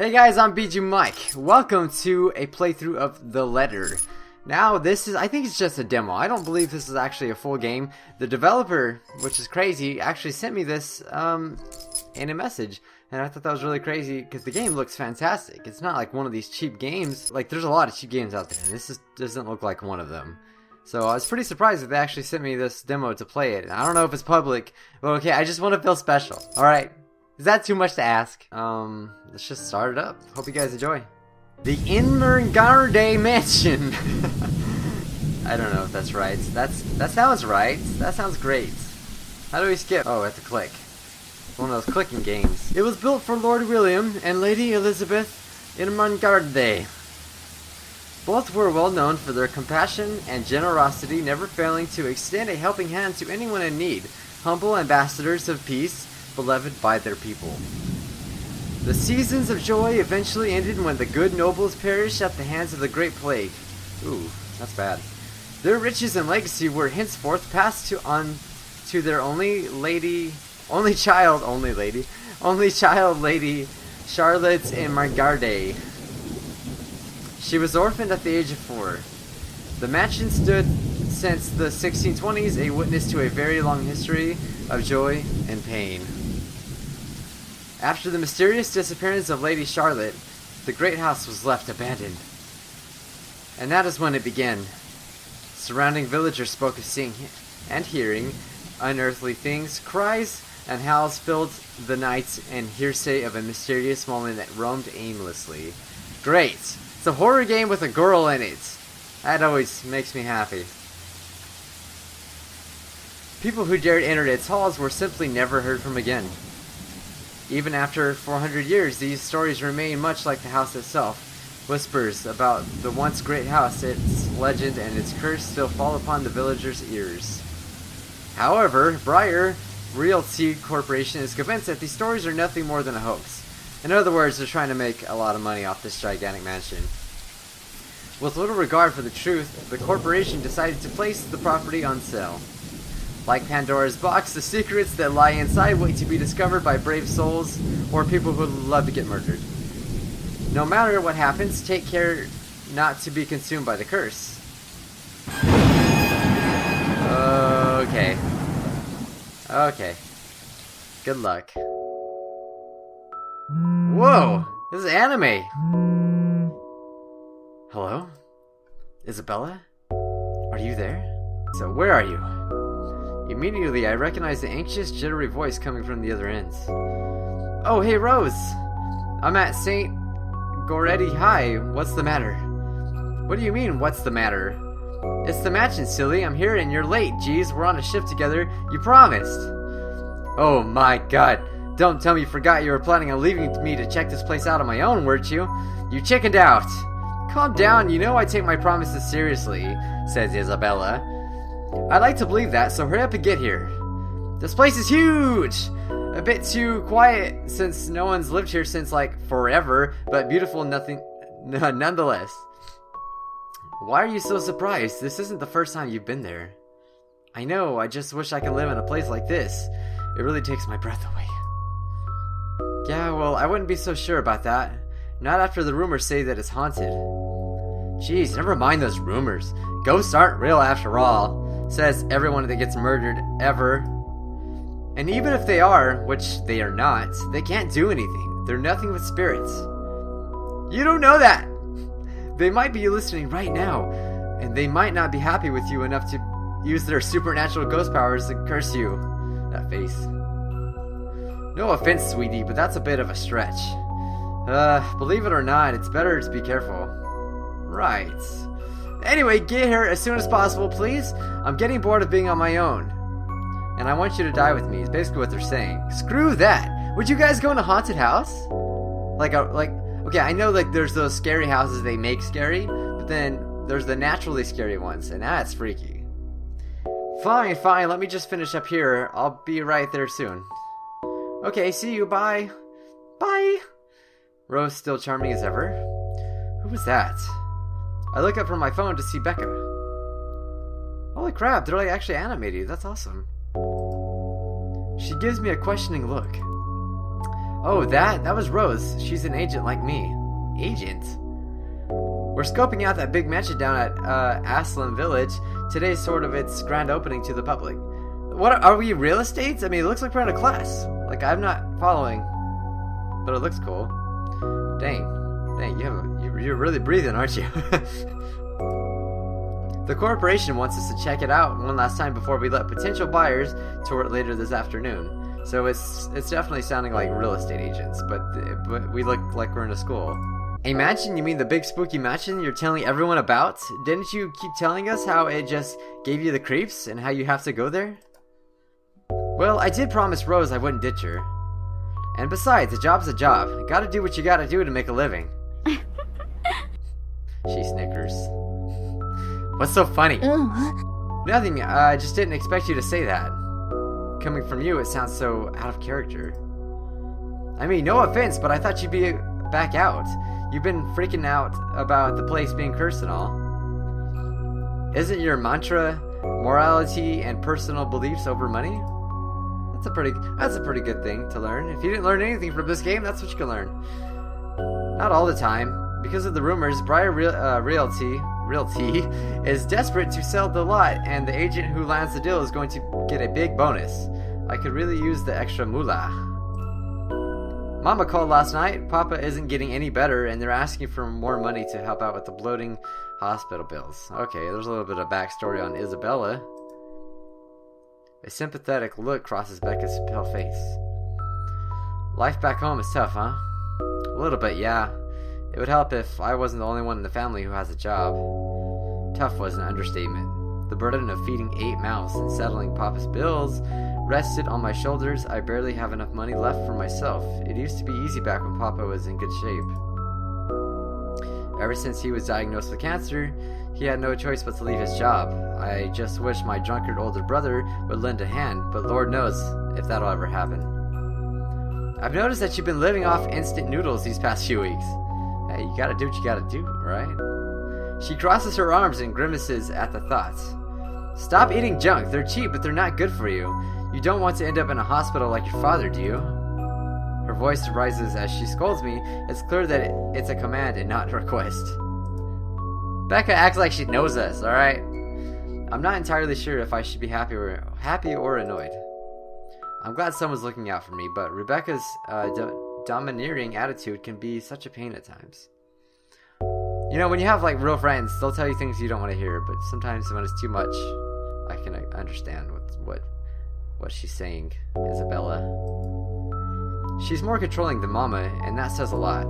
Hey guys, I'm BG Mike. Welcome to a playthrough of The Letter. Now this is, I think it's just a demo. I don't believe this is actually a full game. The developer, which is crazy, actually sent me this in a message. And I thought that was really crazy because the game looks fantastic. It's not like one of these cheap games. Like there's a lot of cheap games out there and this doesn't look like one of them. So I was pretty surprised that they actually sent me this demo to play it. And I don't know if it's public, but okay, I just want to feel special. Alright. Is that too much to ask? Let's just start it up. Hope you guys enjoy. The Inmergarde Mansion. I don't know if that's right. That sounds right. That sounds great. How do we skip? Oh, I have to click. It's one of those clicking games. It was built for Lord William and Lady Elizabeth Inmergarde. Both were well known for their compassion and generosity, never failing to extend a helping hand to anyone in need. Humble ambassadors of peace, beloved by their people. The seasons of joy eventually ended when the good nobles perished at the hands of the Great Plague. Ooh, that's bad. Their riches and legacy were henceforth passed on to their only child, Lady Charlotte Inmergarde. She was orphaned at the age of 4. The mansion stood since the 1620s, a witness to a very long history of joy and pain. After the mysterious disappearance of Lady Charlotte, the great house was left abandoned. And that is when it began. Surrounding villagers spoke of seeing and hearing unearthly things. Cries and howls filled the night, and hearsay of a mysterious woman that roamed aimlessly. Great! It's a horror game with a girl in it. That always makes me happy. People who dared enter its halls were simply never heard from again. Even after 400 years, these stories remain much like the house itself. Whispers about the once great house, its legend, and its curse still fall upon the villagers' ears. However, Briar Realty Corporation is convinced that these stories are nothing more than a hoax. In other words, they're trying to make a lot of money off this gigantic mansion. With little regard for the truth, the corporation decided to place the property on sale. Like Pandora's box, the secrets that lie inside wait to be discovered by brave souls or people who love to get murdered. No matter what happens, take care not to be consumed by the curse. Okay. Okay. Good luck. Whoa! This is anime! Hello? Isabella? Are you there? So, where are you? Immediately, I recognized the anxious, jittery voice coming from the other end. Oh, hey, Rose! I'm at St. Goretti High. What's the matter? What do you mean, what's the matter? It's the mansion, silly. I'm here and you're late. Jeez, we're on a shift together. You promised. Oh my god. Don't tell me you forgot you were planning on leaving me to check this place out on my own, weren't you? You chickened out. Calm down, you know I take my promises seriously, says Isabella. I'd like to believe that, so hurry up and get here. This place is huge! A bit too quiet since no one's lived here since like forever, but beautiful nonetheless. Why are you so surprised? This isn't the first time you've been there. I know, I just wish I could live in a place like this. It really takes my breath away. Yeah, well, I wouldn't be so sure about that. Not after the rumors say that it's haunted. Jeez, never mind those rumors. Ghosts aren't real after all. Says everyone that gets murdered ever. And even if they are, which they are not, they can't do anything. They're nothing but spirits. You don't know that! They might be listening right now, and they might not be happy with you enough to use their supernatural ghost powers to curse you. That face. No offense, sweetie, but that's a bit of a stretch. Believe it or not, it's better to be careful. Right. Anyway, get here as soon as possible, please. I'm getting bored of being on my own. And I want you to die with me, is basically what they're saying. Screw that! Would you guys go in a haunted house? Okay, I know like there's those scary houses they make scary, but then there's the naturally scary ones, and that's freaky. Fine, let me just finish up here. I'll be right there soon. Okay, see you, bye. Bye! Rose still charming as ever. Who was that? I look up from my phone to see Becca. Holy crap, they're like actually animated. That's awesome. She gives me a questioning look. Oh, that was Rose. She's an agent like me. Agent? We're scoping out that big mansion down at Aslan Village. Today's sort of its grand opening to the public. What, are we real estate? I mean, it looks like we're in a class. Like, I'm not following, but it looks cool. Dang, you're really breathing, aren't you? The corporation wants us to check it out one last time before we let potential buyers tour it later this afternoon. So it's definitely sounding like real estate agents, but we look like we're in a school. A mansion? You mean the big spooky mansion you're telling everyone about? Didn't you keep telling us how it just gave you the creeps and how you have to go there? Well, I did promise Rose I wouldn't ditch her. And besides, a job's a job. You gotta do what you gotta do to make a living. She snickers. What's so funny? Nothing, I just didn't expect you to say that. Coming from you, it sounds so out of character. I mean, no offense, but I thought you'd be back out. You've been freaking out about the place being cursed and all. Isn't your mantra morality and personal beliefs over money? That's a pretty good thing to learn. If you didn't learn anything from this game, that's what you can learn. Not all the time. Because of the rumors, Briar Realty is desperate to sell the lot, and the agent who lands the deal is going to get a big bonus. I could really use the extra moolah. Mama called last night. Papa isn't getting any better, and they're asking for more money to help out with the bloating hospital bills. Okay, there's a little bit of backstory on Isabella. A sympathetic look crosses Becca's pale face. Life back home is tough, huh? A little bit, yeah. It would help if I wasn't the only one in the family who has a job. Tough was an understatement. The burden of feeding 8 mouths and settling Papa's bills rested on my shoulders. I barely have enough money left for myself. It used to be easy back when Papa was in good shape. Ever since he was diagnosed with cancer, he had no choice but to leave his job. I just wish my drunkard older brother would lend a hand, but Lord knows if that'll ever happen. I've noticed that you've been living off instant noodles these past few weeks. Hey, you gotta do what you gotta do, right? She crosses her arms and grimaces at the thoughts. Stop eating junk. They're cheap, but they're not good for you. You don't want to end up in a hospital like your father, do you? Her voice rises as she scolds me. It's clear that it's a command and not a request. Becca acts like she knows us, alright? I'm not entirely sure if I should be happy or annoyed. I'm glad someone's looking out for me, but Rebecca's domineering attitude can be such a pain at times. You know, when you have like real friends, they'll tell you things you don't want to hear, but sometimes when it's too much, I can understand what she's saying, Isabella. She's more controlling than Mama, and that says a lot.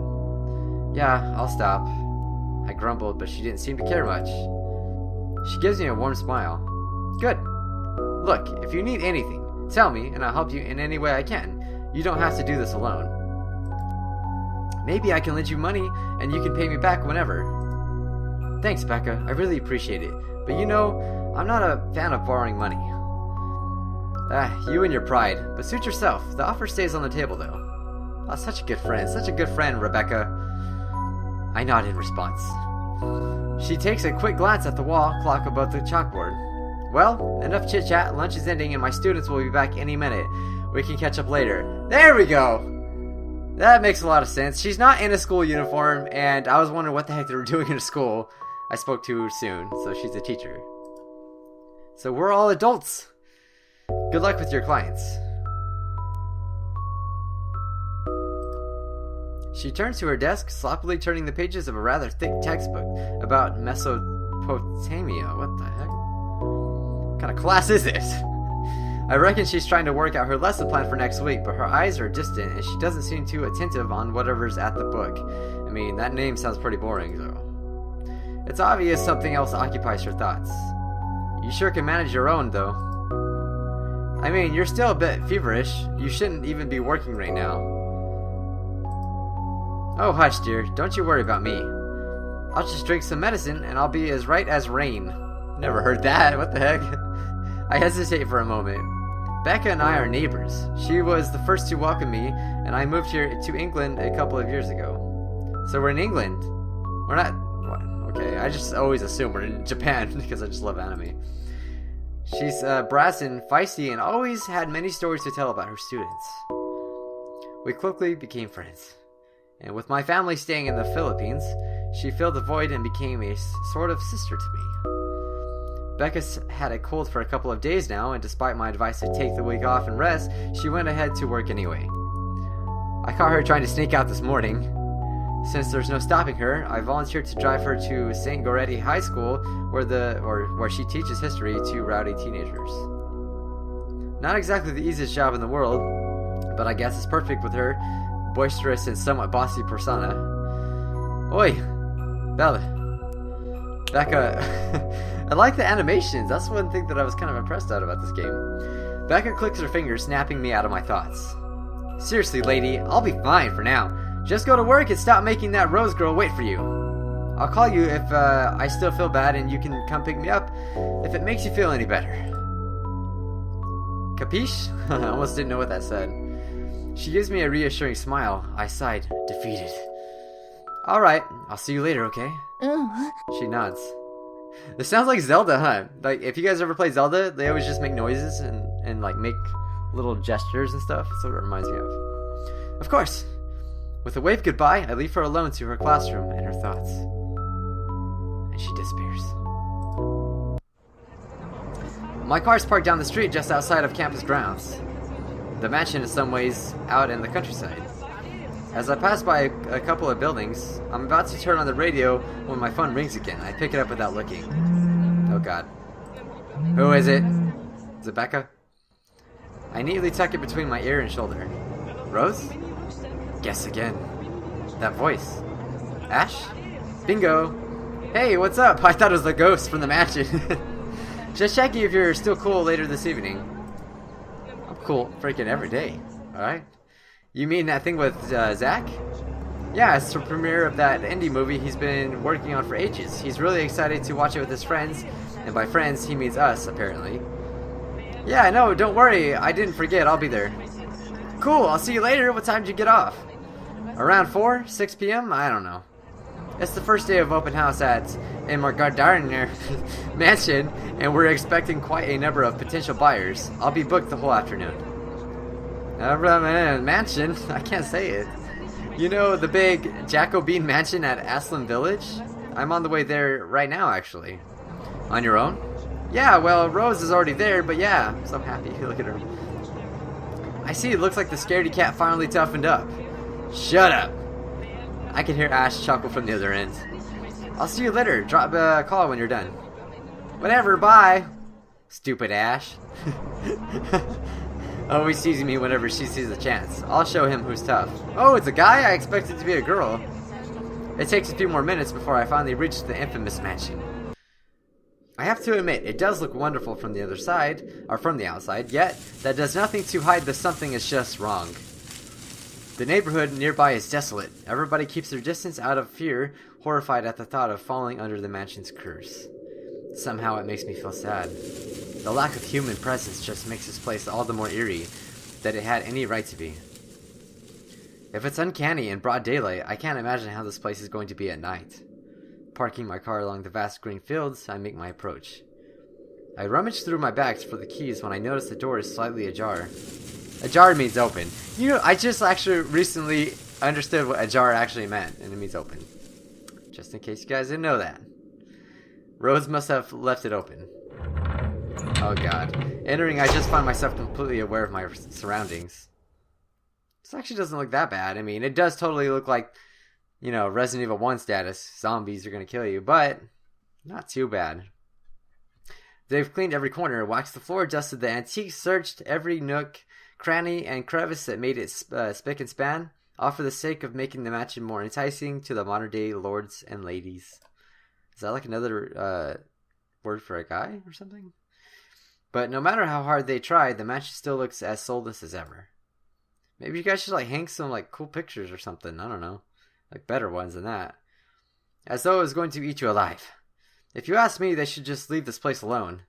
Yeah, I'll stop. I grumbled, but she didn't seem to care much. She gives me a warm smile. Good. Look, if you need anything, tell me, and I'll help you in any way I can. You don't have to do this alone. Maybe I can lend you money, and you can pay me back whenever. Thanks, Becca. I really appreciate it. But you know, I'm not a fan of borrowing money. You and your pride. But suit yourself. The offer stays on the table, though. Oh, such a good friend. Such a good friend, Rebecca. I nod in response. She takes a quick glance at the wall clock above the chalkboard. Well, enough chit-chat. Lunch is ending, and my students will be back any minute. We can catch up later. There we go! That makes a lot of sense. She's not in a school uniform, and I was wondering what the heck they were doing in a school. I spoke too soon, so she's a teacher. So we're all adults. Good luck with your clients. She turns to her desk, sloppily turning the pages of a rather thick textbook about Mesopotamia. What the heck? What kind of class is this? I reckon she's trying to work out her lesson plan for next week, but her eyes are distant and she doesn't seem too attentive on whatever's at the book. I mean, that name sounds pretty boring, though. It's obvious something else occupies her thoughts. You sure can manage your own, though. I mean, you're still a bit feverish. You shouldn't even be working right now. Oh, hush, dear. Don't you worry about me. I'll just drink some medicine and I'll be as right as rain. Never heard that. What the heck? I hesitate for a moment. Becca and I are neighbors. She was the first to welcome me, and I moved here to England a couple of years ago. So we're in England. We're not... What? Okay, I just always assume we're in Japan because I just love anime. She's brass and feisty and always had many stories to tell about her students. We quickly became friends. And with my family staying in the Philippines, she filled the void and became a sort of sister to me. Becca's had a cold for a couple of days now, and despite my advice to take the week off and rest, she went ahead to work anyway. I caught her trying to sneak out this morning. Since there's no stopping her, I volunteered to drive her to St. Goretti High School, where she teaches history to rowdy teenagers. Not exactly the easiest job in the world, but I guess it's perfect with her boisterous and somewhat bossy persona. Oi, Bella. Becca. I like the animations. That's one thing that I was kind of impressed about this game. Becca clicks her fingers, snapping me out of my thoughts. Seriously, lady, I'll be fine for now. Just go to work and stop making that Rose girl wait for you. I'll call you if I still feel bad, and you can come pick me up if it makes you feel any better. Capiche? I almost didn't know what that said. She gives me a reassuring smile. I sighed, defeated. Alright, I'll see you later, okay? She nods. This sounds like Zelda, huh? Like, if you guys ever play Zelda, they always just make noises and like, make little gestures and stuff. That's what it reminds me of. Of course. With a wave goodbye, I leave her alone to her classroom and her thoughts. And she disappears. My car's parked down the street just outside of campus grounds. The mansion is some ways out in the countryside. As I pass by a couple of buildings, I'm about to turn on the radio when my phone rings again. I pick it up without looking. Oh god. Who is it? Is it Becca? I neatly tuck it between my ear and shoulder. Rose? Guess again. That voice. Ash? Bingo! Hey, what's up? I thought it was the ghost from the mansion. Just checking if you're still cool later this evening. I'm cool freaking every day. Alright? You mean that thing with Zach? Yeah, it's the premiere of that indie movie he's been working on for ages. He's really excited to watch it with his friends. And by friends, he means us, apparently. Yeah, no, don't worry. I didn't forget. I'll be there. Cool, I'll see you later. What time did you get off? Around 4? 6 p.m.? I don't know. It's the first day of open house at Margardarner Mansion, and we're expecting quite a number of potential buyers. I'll be booked the whole afternoon. Mansion? I can't say it. You know the big Jacobine mansion at Aslan Village? I'm on the way there right now, actually. On your own? Yeah, well, Rose is already there, but yeah, I'm so happy. Look at her. I see, it looks like the scaredy cat finally toughened up. Shut up! I can hear Ash chuckle from the other end. I'll see you later. Drop a call when you're done. Whatever, bye! Stupid Ash. Always teasing me whenever she sees a chance. I'll show him who's tough. Oh, it's a guy? I expected it to be a girl. It takes a few more minutes before I finally reach the infamous mansion. I have to admit, it does look wonderful from the other side, or from the outside, yet that does nothing to hide that something is just wrong. The neighborhood nearby is desolate. Everybody keeps their distance out of fear, horrified at the thought of falling under the mansion's curse. Somehow it makes me feel sad. The lack of human presence just makes this place all the more eerie than it had any right to be. If it's uncanny in broad daylight, I can't imagine how this place is going to be at night. Parking my car along the vast green fields, I make my approach. I rummage through my bags for the keys when I notice the door is slightly ajar. Ajar means open. You know, I just actually recently understood what ajar actually meant, and it means open. Just in case you guys didn't know that. Rose must have left it open. Oh god. Entering, I just find myself completely aware of my surroundings. This actually doesn't look that bad. I mean, it does totally look like, you know, Resident Evil 1 status. Zombies are going to kill you, but not too bad. They've cleaned every corner, waxed the floor, dusted the antiques, searched every nook, cranny, and crevice that made it spick and span, all for the sake of making the mansion more enticing to the modern-day lords and ladies. Is that like another word for a guy or something? But no matter how hard they tried, the mansion still looks as soulless as ever. Maybe you guys should like hang some like cool pictures or something. I don't know. Like better ones than that. As though it was going to eat you alive. If you ask me, they should just leave this place alone.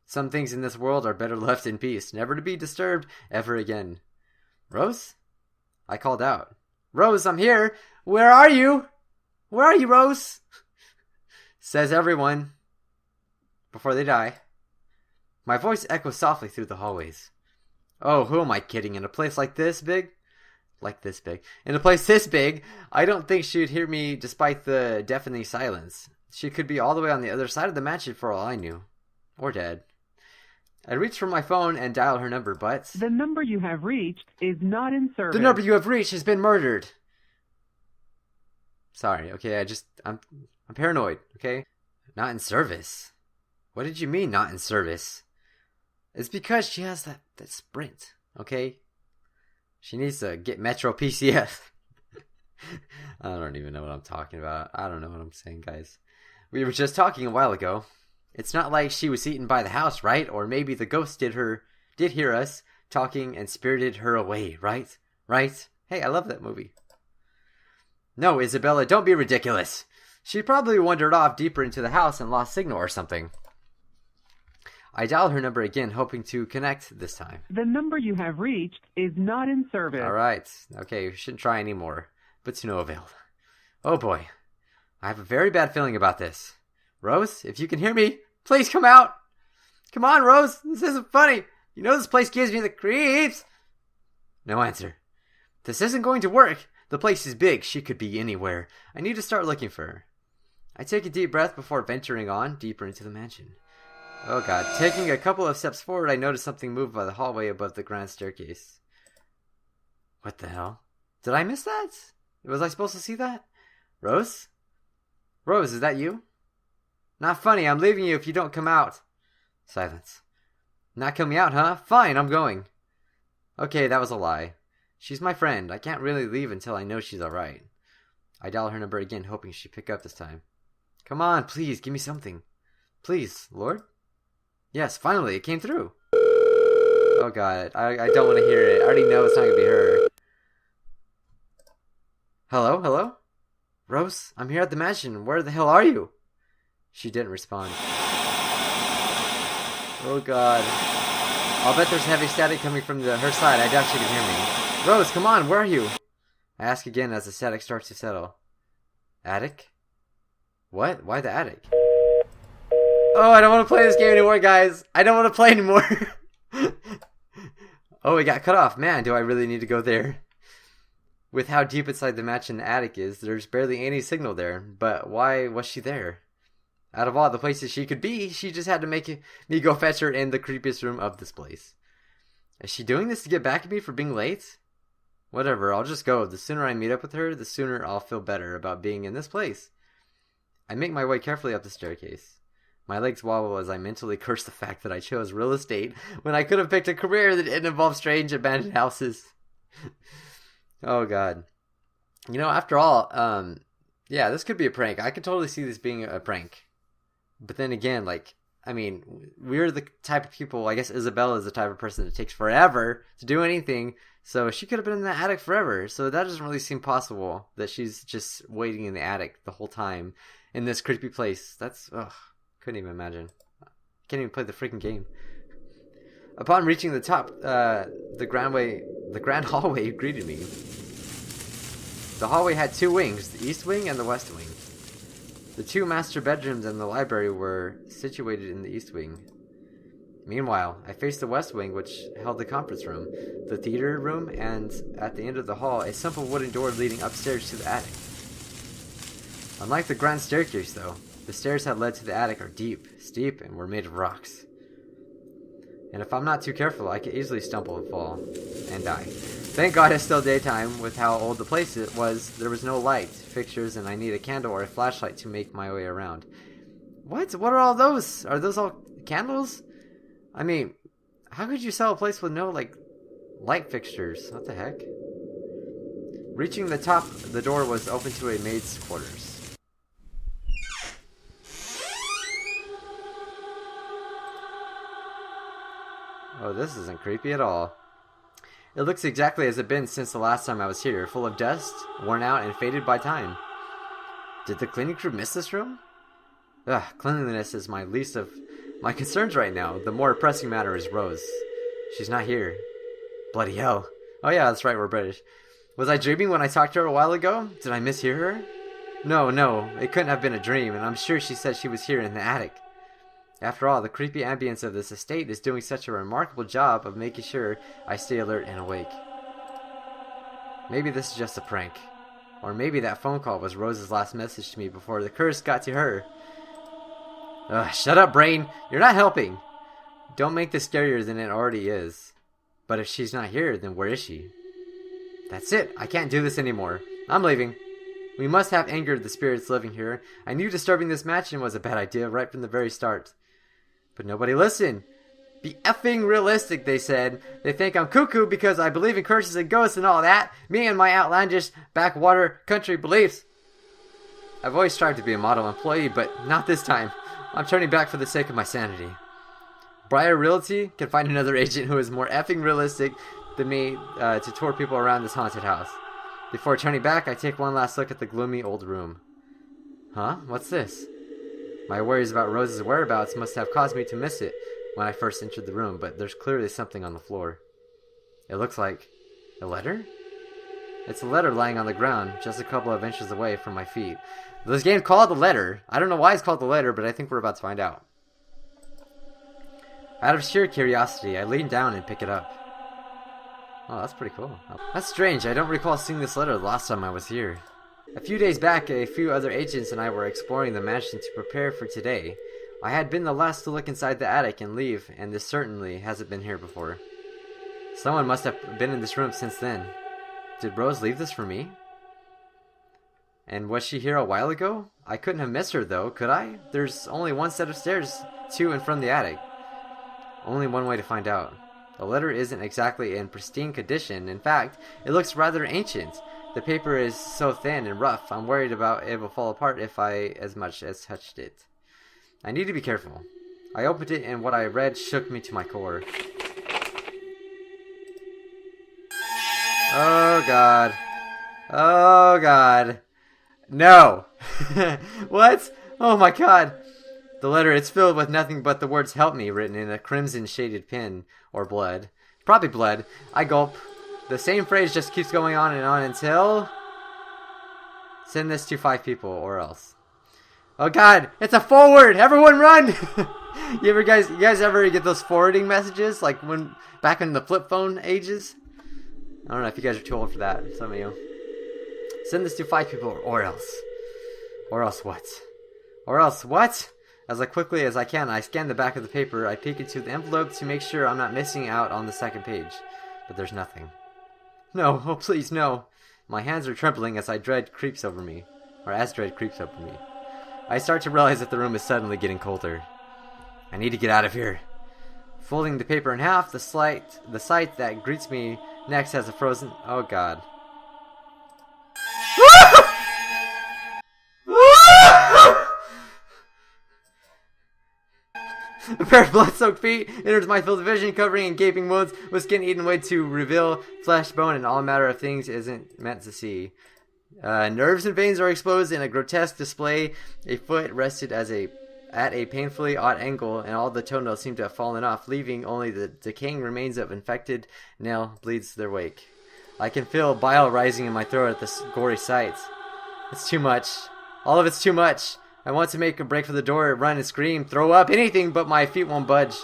Some things in this world are better left in peace, never to be disturbed ever again. Rose? I called out. Rose, I'm here! Where are you? Where are you, Rose? Says everyone. Before they die. My voice echoes softly through the hallways. Oh, who am I kidding? In a place like this, Big? like this big. In a place this big, I don't think she would hear me despite the deafening silence. She could be all the way on the other side of the mansion for all I knew. Or dead. I reached for my phone and dialed her number, but... The number you have reached is not in service. The number you have reached has been murdered. Sorry, okay, I'm paranoid, okay? Not in service. What did you mean, not in service? It's because she has that sprint, okay? She needs to get Metro PCS. I don't even know what I'm talking about. I don't know what I'm saying, guys. We were just talking a while ago. It's not like she was eaten by the house, right? Or maybe the ghost did hear us talking and spirited her away, right? Right? Hey, I love that movie. No, Isabella, don't be ridiculous. She probably wandered off deeper into the house and lost signal or something. I dialed her number again, hoping to connect this time. The number you have reached is not in service. Alright, okay, we shouldn't try anymore, but to no avail. Oh boy, I have a very bad feeling about this. Rose, if you can hear me, please come out. Come on, Rose, this isn't funny. You know this place gives me the creeps. No answer. This isn't going to work. The place is big, she could be anywhere. I need to start looking for her. I take a deep breath before venturing on deeper into the mansion. Oh god. Taking a couple of steps forward, I notice something move by the hallway above the grand staircase. What the hell? Did I miss that? Was I supposed to see that? Rose? Rose, is that you? Not funny, I'm leaving you if you don't come out. Silence. Not coming out, huh? Fine, I'm going. Okay, that was a lie. She's my friend. I can't really leave until I know she's alright. I dial her number again, hoping she'd pick up this time. Come on, please, give me something. Please, Lord? Yes, finally, it came through. Oh god, I don't want to hear it. I already know it's not going to be her. Hello, hello? Rose, I'm here at the mansion. Where the hell are you? She didn't respond. Oh god. I'll bet there's heavy static coming from her side. I doubt she can hear me. Rose, come on, where are you? I ask again as the static starts to settle. Attic? What? Why the attic? Oh, I don't want to play this game anymore, guys. I don't want to play anymore. Oh, it got cut off. Man, do I really need to go there? With how deep inside the mansion the attic is, there's barely any signal there. But why was she there? Out of all the places she could be, she just had to make me go fetch her in the creepiest room of this place. Is she doing this to get back at me for being late? Whatever, I'll just go. The sooner I meet up with her, the sooner I'll feel better about being in this place. I make my way carefully up the staircase. My legs wobble as I mentally curse the fact that I chose real estate when I could have picked a career that didn't involve strange abandoned houses. Oh god. You know, after all, yeah, this could be a prank. I could totally see this being a prank. But then again, like, I mean, we're the type of people, I guess Isabella is the type of person that takes forever to do anything, so she could have been in the attic forever. So that doesn't really seem possible that she's just waiting in the attic the whole time in this creepy place. That's, ugh. Couldn't even imagine. Can't even play the freaking game. Upon reaching the top, the grand hallway greeted me. The hallway had two wings, the east wing and the west wing. The two master bedrooms and the library were situated in the east wing. Meanwhile, I faced the west wing, which held the conference room, the theater room, and at the end of the hall, a simple wooden door leading upstairs to the attic. Unlike the grand staircase, though, the stairs that led to the attic are deep, steep, and were made of rocks. And if I'm not too careful, I could easily stumble and fall, and die. Thank God it's still daytime. With how old the place it was, there was no light, fixtures, and I need a candle or a flashlight to make my way around. What? What are all those? Are those all candles? I mean, how could you sell a place with no, like, light fixtures? What the heck? Reaching the top, the door was open to a maid's quarters. Oh, this isn't creepy at all. It looks exactly as it's been since the last time I was here, full of dust, worn out, and faded by time. Did the cleaning crew miss this room? Ugh, cleanliness is my least of my concerns right now. The more pressing matter is Rose. She's not here. Bloody hell. Oh yeah, that's right, we're British. Was I dreaming when I talked to her a while ago? Did I mishear her? No, it couldn't have been a dream, and I'm sure she said she was here in the attic. After all, the creepy ambience of this estate is doing such a remarkable job of making sure I stay alert and awake. Maybe this is just a prank. Or maybe that phone call was Rose's last message to me before the curse got to her. Ugh, shut up, brain! You're not helping! Don't make this scarier than it already is. But if she's not here, then where is she? That's it! I can't do this anymore. I'm leaving. We must have angered the spirits living here. I knew disturbing this mansion was a bad idea right from the very start. But nobody listened. Be effing realistic, they said. They think I'm cuckoo because I believe in curses and ghosts and all that. Me and my outlandish backwater country beliefs. I've always tried to be a model employee, but not this time. I'm turning back for the sake of my sanity. Briar Realty can find another agent who is more effing realistic than me to tour people around this haunted house. Before turning back, I take one last look at the gloomy old room. Huh? What's this? My worries about Rose's whereabouts must have caused me to miss it when I first entered the room, but there's clearly something on the floor. It looks like a letter? It's a letter lying on the ground, just a couple of inches away from my feet. This game's called The Letter. I don't know why it's called The Letter, but I think we're about to find out. Out of sheer curiosity, I lean down and pick it up. Oh, that's pretty cool. That's strange. I don't recall seeing this letter the last time I was here. A few days back, a few other agents and I were exploring the mansion to prepare for today. I had been the last to look inside the attic and leave, and this certainly hasn't been here before. Someone must have been in this room since then. Did Rose leave this for me? And was she here a while ago? I couldn't have missed her though, could I? There's only one set of stairs to and from the attic. Only one way to find out. The letter isn't exactly in pristine condition. In fact, it looks rather ancient. The paper is so thin and rough, I'm worried about it will fall apart if I as much as touched it. I need to be careful. I opened it and what I read shook me to my core. Oh God. Oh God. No! What? Oh my God! The letter is filled with nothing but the words "help me" written in a crimson shaded pen, or blood. Probably blood. I gulp. The same phrase just keeps going on and on until... Send this to 5 people, or else. Oh God! It's a forward! Everyone run! You guys ever get those forwarding messages? Like when back in the flip phone ages? I don't know if you guys are too old for that. Some of you. Send this to 5 people, or else. Or else what? Or else what? As quickly as I can, I scan the back of the paper. I peek into the envelope to make sure I'm not missing out on the second page. But there's nothing. No, oh please, no. My hands are trembling as dread creeps over me. I start to realize that the room is suddenly getting colder. I need to get out of here. Folding the paper in half, the sight that greets me next has a frozen... Oh God. A pair of blood-soaked feet enters my field of vision, covering in gaping wounds, with skin eaten away to reveal flesh, bone, and all manner of things isn't meant to see. Nerves and veins are exposed in a grotesque display. A foot rested at a painfully odd angle, and all the toenails seem to have fallen off, leaving only the decaying remains of infected nail bleeds their wake. I can feel bile rising in my throat at this gory sight. It's too much. All of it's too much. I want to make a break for the door, run and scream, throw up, anything, but my feet won't budge.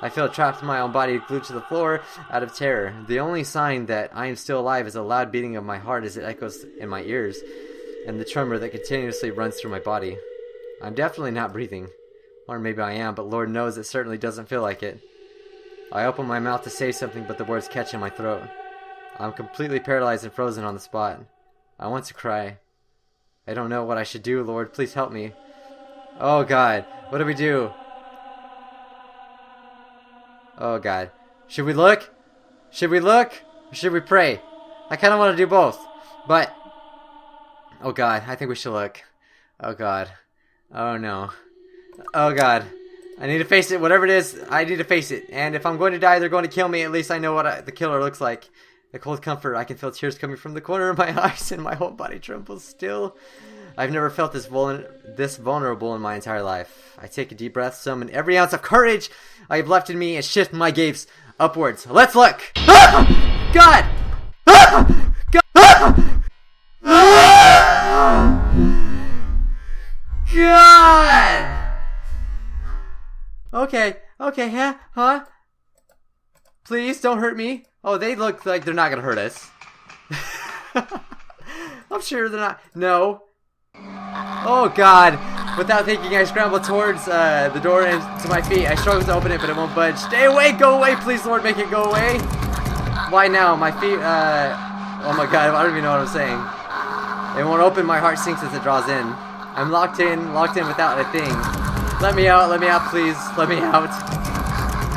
I feel trapped in my own body, glued to the floor, out of terror. The only sign that I am still alive is a loud beating of my heart as it echoes in my ears, and the tremor that continuously runs through my body. I'm definitely not breathing. Or maybe I am, but Lord knows it certainly doesn't feel like it. I open my mouth to say something, but the words catch in my throat. I'm completely paralyzed and frozen on the spot. I want to cry. I don't know what I should do, Lord. Please help me. Oh God, what do we do? Oh God. Should we look? Should we look? Or should we pray? I kind of want to do both. But... Oh God, I think we should look. Oh God. Oh no. Oh God. I need to face it. Whatever it is, I need to face it. And if I'm going to die, they're going to kill me. At least I know what the killer looks like. The cold comfort. I can feel tears coming from the corner of my eyes and my whole body trembles still. I've never felt this vulnerable in my entire life. I take a deep breath, summon every ounce of courage I have left in me, and shift my gaze upwards. Let's look! Ah! God! Ah! God! Ah! God! Okay, huh? Please, don't hurt me. Oh, they look like they're not gonna hurt us. I'm sure they're not. No. Oh god. Without thinking, I scramble towards the door and to my feet. I struggle to open it, but it won't budge. Stay away! Go away! Please, Lord, make it go away! Why now? My feet, oh my god, I don't even know what I'm saying. It won't open, my heart sinks as it draws in. I'm locked in without a thing. Let me out, please. Let me out.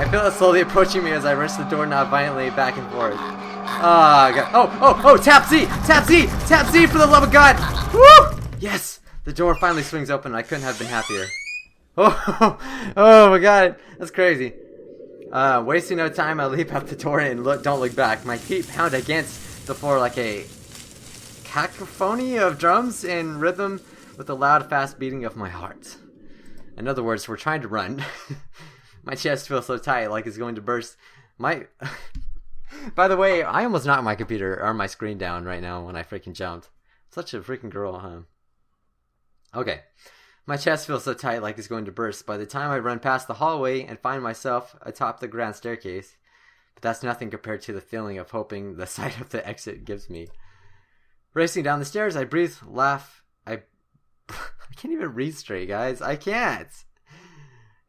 I feel it slowly approaching me as I wrest the doorknob violently back and forth. Oh god. Oh, tap Z! Tap Z! Tap Z for the love of God! Woo! Yes! The door finally swings open and I couldn't have been happier. Oh my god. That's crazy. Wasting no time, I leap out the door and don't look back. My feet pound against the floor like a cacophony of drums in rhythm with the loud, fast beating of my heart. In other words, we're trying to run. My chest feels so tight like it's going to burst. By the way, I almost knocked my computer or my screen down right now when I freaking jumped. Such a freaking girl, huh? Okay. My chest feels so tight like it's going to burst by the time I run past the hallway and find myself atop the grand staircase. But that's nothing compared to the feeling of hoping the sight of the exit gives me. Racing down the stairs, I breathe, laugh. I can't even read straight, guys. I can't.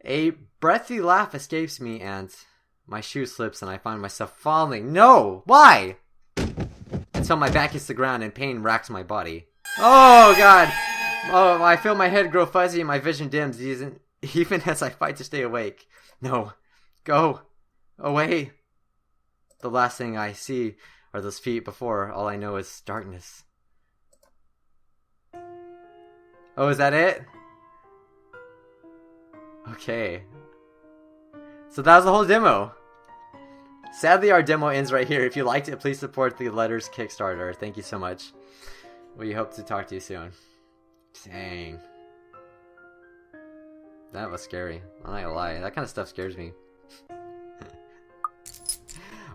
A breathy laugh escapes me and my shoe slips and I find myself falling. No! Why? Until my back hits the ground and pain racks my body. Oh, God! Oh, I feel my head grow fuzzy and my vision dims even as I fight to stay awake. No. Go. Away. The last thing I see are those feet before all I know is darkness. Oh, is that it? Okay. So that was the whole demo. Sadly, our demo ends right here. If you liked it, please support the Letters Kickstarter. Thank you so much. We hope to talk to you soon. Dang. That was scary. I'm not gonna lie. That kind of stuff scares me.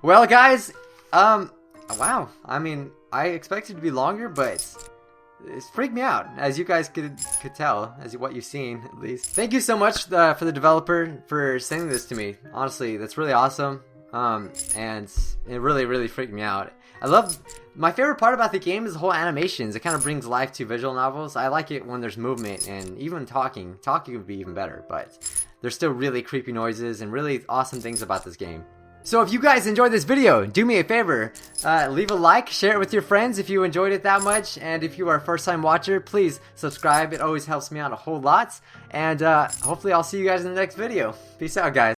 Well, guys, wow. I mean, I expected it to be longer, but it's freaked me out, as you guys could tell, as what you've seen, at least. Thank you so much for the developer for sending this to me. Honestly, that's really awesome. And it really freaked me out. My favorite part about the game is the whole animations. It kind of brings life to visual novels. I like it when there's movement and even talking. Talking would be even better, but there's still really creepy noises and really awesome things about this game. So if you guys enjoyed this video, do me a favor, leave a like, share it with your friends if you enjoyed it that much, and if you are a first-time watcher, please subscribe. It always helps me out a whole lot, and hopefully I'll see you guys in the next video. Peace out, guys.